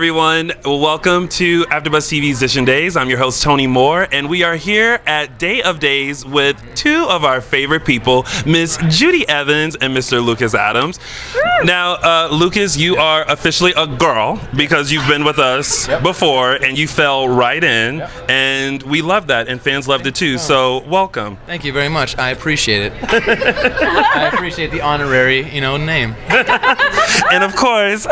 everyone. Welcome to AfterBuzz TV's Dishin Days. I'm your host, Tony Moore, and we are here at Day of Days with two of our favorite people, Miss Judi Evans and Mr. Lucas Adams. Now, Lucas, you are officially a girl because you've been with us before, and you fell right in, and we love that, and fans loved it too, so welcome. Thank you very much. I appreciate it. I appreciate the honorary, name. And of course,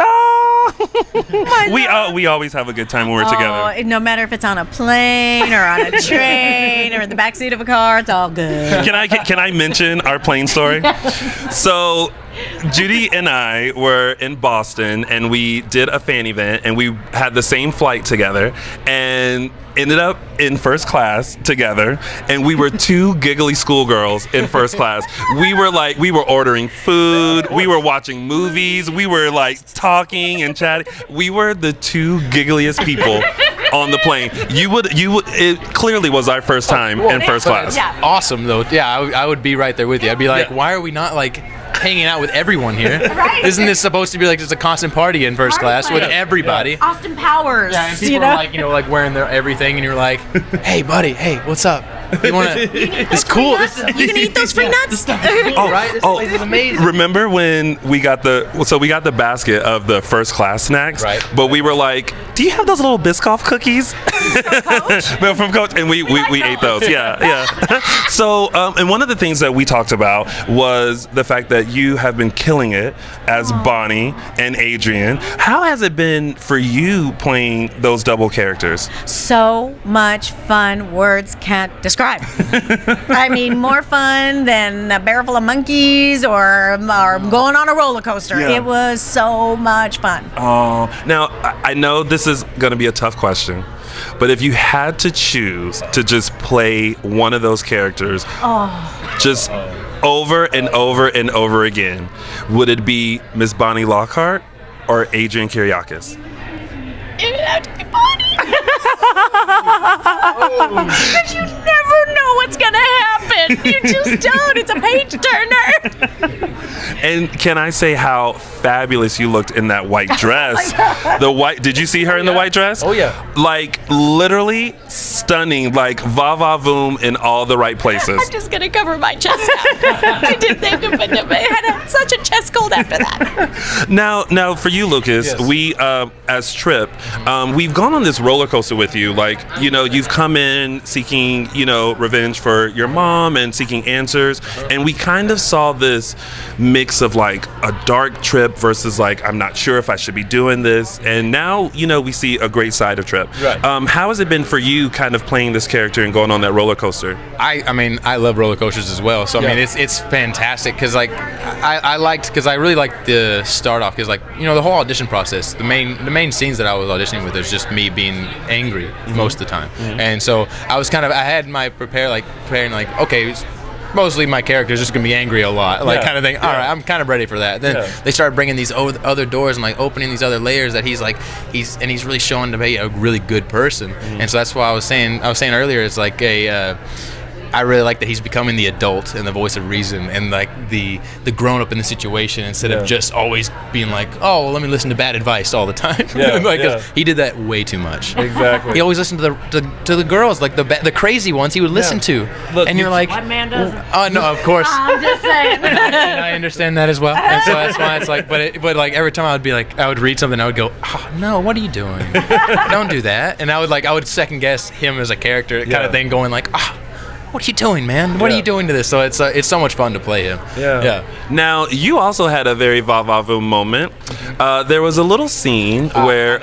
we always have a good time when we're together. No matter if it's on a plane or on a train or in the backseat of a car, it's all good. Can I mention our plane story? So, Judi and I were in Boston, and we did a fan event, and we had the same flight together, and ended up in first class together, and we were two giggly schoolgirls in first class. We were ordering food, we were watching movies, we were like talking and chatting. We were the two giggliest people on the plane. It clearly was our first time in first class. Yeah. Awesome though. Yeah, I would be right there with you. I'd be like, why are we not like hanging out with everyone here? Right. Isn't this supposed to be like just a constant party in first class with everybody? Austin Powers. Yeah, and people are like, wearing their everything, and you're like, hey buddy, hey, what's up? You wanna? It's cool. You can eat those free nuts. This stuff is cool, right? This place is amazing. Remember when we got the basket of the first class snacks, right? But we were like, do you have those little Biscoff cookies? From Coach, and we ate those. Yeah. So, and one of the things that we talked about was the fact that you have been killing it as Bonnie and Adrienne. How has it been for you playing those double characters? So much fun. Words can't describe. I mean, more fun than a barrel full of monkeys or going on a roller coaster. Yeah. It was so much fun. Oh, now I know this is going to be a tough question, but if you had to choose to just play one of those characters, just over and over and over again, would it be Miss Bonnie Lockhart or Adrienne Kiriakis? It would have to be Bonnie. Because you never know what's going to happen. You just don't. It's a page turner. And can I say how fabulous you looked in that white dress? Did you see her in the white dress? Oh yeah. Like literally stunning, like va-va-voom in all the right places. I'm just going to cover my chest out. I did think of it. I had such a chest cold after that. Now for you, Lucas, yes. We, as Tripp, we've gone on this roller coaster with you. Like, you've come in seeking, revenge for your mom and seeking answers. And we kind of saw this mix of like a dark Tripp versus like, I'm not sure if I should be doing this. And now, we see a great side of Tripp. Right. How has it been for you kind of playing this character and going on that roller coaster? I mean, I love roller coasters as well. So I mean, it's fantastic because like I really liked the start off because like the whole audition process. The main scenes that I was auditioning with is just me being angry most of the time, and so I had my preparing like okay. Mostly my character is just gonna be angry a lot, like kind of thing. All right, I'm kind of ready for that. Then they started bringing these other doors and like opening these other layers that he's really showing to be a really good person. And so that's why I was saying earlier, it's like I really like that he's becoming the adult and the voice of reason and like the grown up in the situation instead of just always being like, oh, well, let me listen to bad advice all the time. He did that way too much. Exactly. He always listened to the girls, like the crazy ones he would listen to. Look, and you're like, What man doesn't? oh no, of course. I'm just saying. And I understand that as well, and so that's why it's like, but like every time I would read something, I would go, oh, no, what are you doing? Don't do that. And I would second guess him as a character kind of thing, going like, what are you doing, man? What are you doing to this? So it's so much fun to play him. Yeah. Now you also had a very va-va-voom moment. There was a little scene where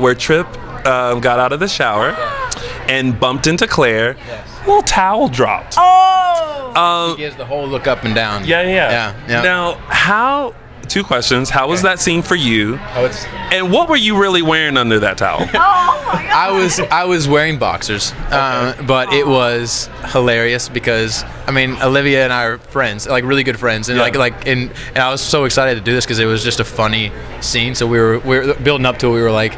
where Tripp got out of the shower and bumped into Claire. Little towel dropped. Oh. He gives the whole look up and down. Yeah. Now, two questions. How was that scene for you? And what were you really wearing under that towel? Oh my God. I was wearing boxers, but it was hilarious because I mean Olivia and I are friends, like really good friends, and and I was so excited to do this because it was just a funny scene. So we were building up to it. We were like,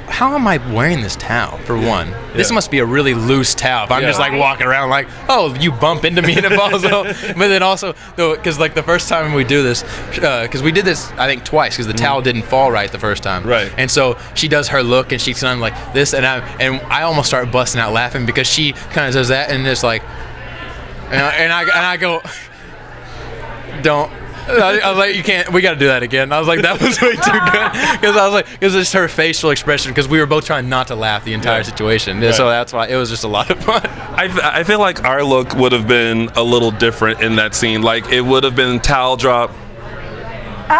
how am I wearing this towel, for one? This must be a really loose towel. If I'm just like walking around like, oh, you bump into me and it falls off. But then also, because like the first time we do this, because we did this, I think twice, because the towel didn't fall right the first time. Right. And so she does her look and she's kind of like this, and I almost start busting out laughing because she kind of does that and it's like, and I go, don't. I was like, you can't. We got to do that again. I was like, that was way too good because I was like, it's just her facial expression because we were both trying not to laugh the entire situation. Right. So that's why it was just a lot of fun. I feel like our look would have been a little different in that scene. Like it would have been towel drop. The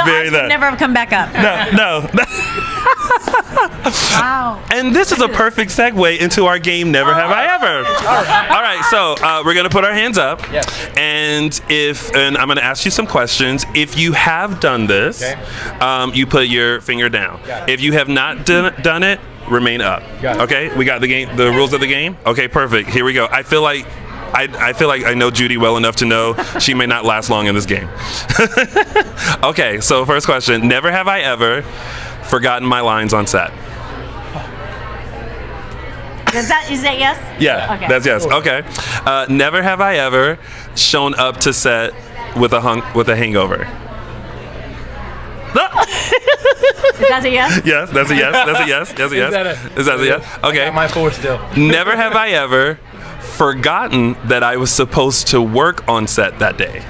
eyes would never have come back up. No. Wow. And this is a perfect segue into our game, Never Have I Ever. All right, so we're going to put our hands up. Yes. And I'm going to ask you some questions. If you have done this, you put your finger down. If you have not done it, remain up. Okay, we got the rules of the game? Okay, perfect. Here we go. I feel like I know Judi well enough to know she may not last long in this game. Okay, so first question. Never have I ever forgotten my lines on set. Is that yes? Yeah, okay. That's yes. Okay. Never have I ever shown up to set with a hangover. Is that a yes? Yes, that's a yes. That's a yes. That's a yes. Is that a yes? Okay. I got my 4 still. Never have I ever forgotten that I was supposed to work on set that day.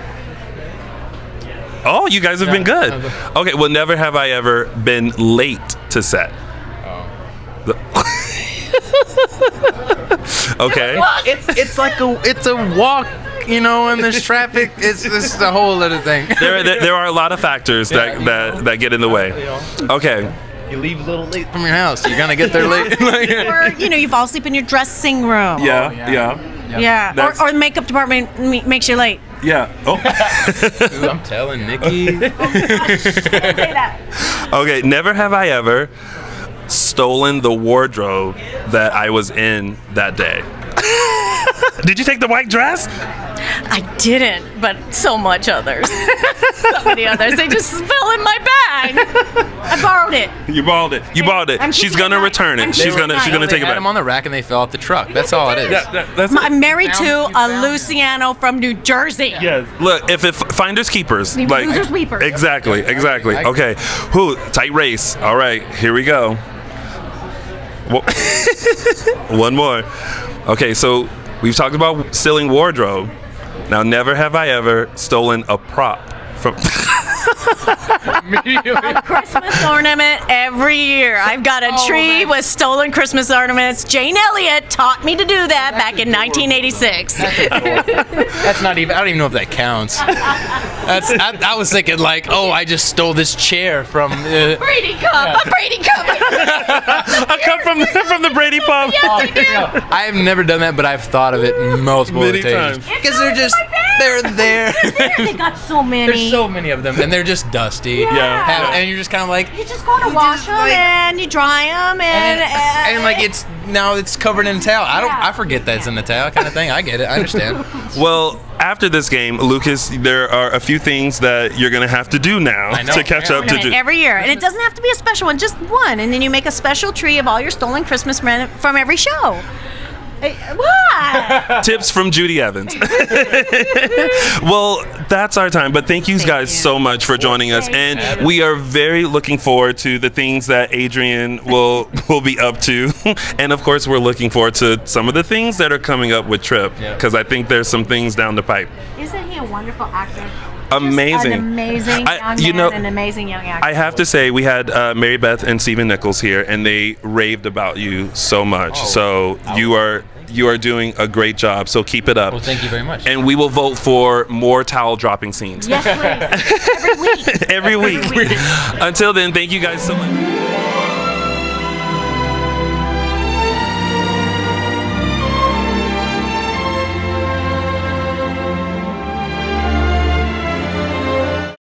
Oh, you guys have been good. Okay, well, never have I ever been late to set. Okay. It's like a walk, you know, and there's traffic. It's a whole other thing. There are a lot of factors that get in the way. Okay. You leave a little late from your house. You're gonna get there late. Or you fall asleep in your dressing room. Yeah. Or the makeup department makes you late. Yeah. Oh. Ooh, I'm telling Nikki. Say that. Okay. Never have I ever stolen the wardrobe that I was in that day. Did you take the white dress? I didn't, but so much others. So many others. They just fell in my bag. I borrowed it. You borrowed it. She's gonna return it. She's gonna take it They had back. them on the rack and they fell off the truck. That's all it is. That's I'm married to a Luciano from New Jersey. Yes. Look, if finders keepers, like losers weepers. Exactly. Okay. Tight race. All right. Here we go. One more. Okay. So we've talked about stealing wardrobe. Now, never have I ever stolen a prop from. A Christmas ornament every year. I've got a tree with stolen Christmas ornaments. Jane Elliott taught me to do that back in 1986. That's not even. I don't even know if that counts. I was thinking like, oh, I just stole this chair from. Brady cup. A Brady cup. A cup from the Brady pub. Yes, I did. I have never done that, but I've thought of it multiple Many occasions. times. Because they're there. They got so many. There's so many of them, and they're just dusty. Yeah. And you're just kind of like. You just go to wash them and you dry them And like it's covered in a towel. I forget that's in the towel kind of thing. I get it. I understand. Well, after this game, Lucas, there are a few things that you're going to have to do now to catch up to. Every year. And it doesn't have to be a special one, just one. And then you make a special tree of all your stolen Christmas from every show. What? Tips from Judi Evans. Well, that's our time. But thank you guys so much for joining us. And we are very looking forward to the things that Adrienne will be up to. And of course, we're looking forward to some of the things that are coming up with Tripp. Because I think there's some things down the pipe. Isn't he a wonderful actor? Amazing. An amazing young man, an amazing young actor. I have to say, we had Mary Beth and Stephen Nichols here, and they raved about you so much. So you are doing a great job. So keep it up. Well, thank you very much. And we will vote for more towel dropping scenes. Yes, please. Every week. Every week. Until then, thank you guys so much.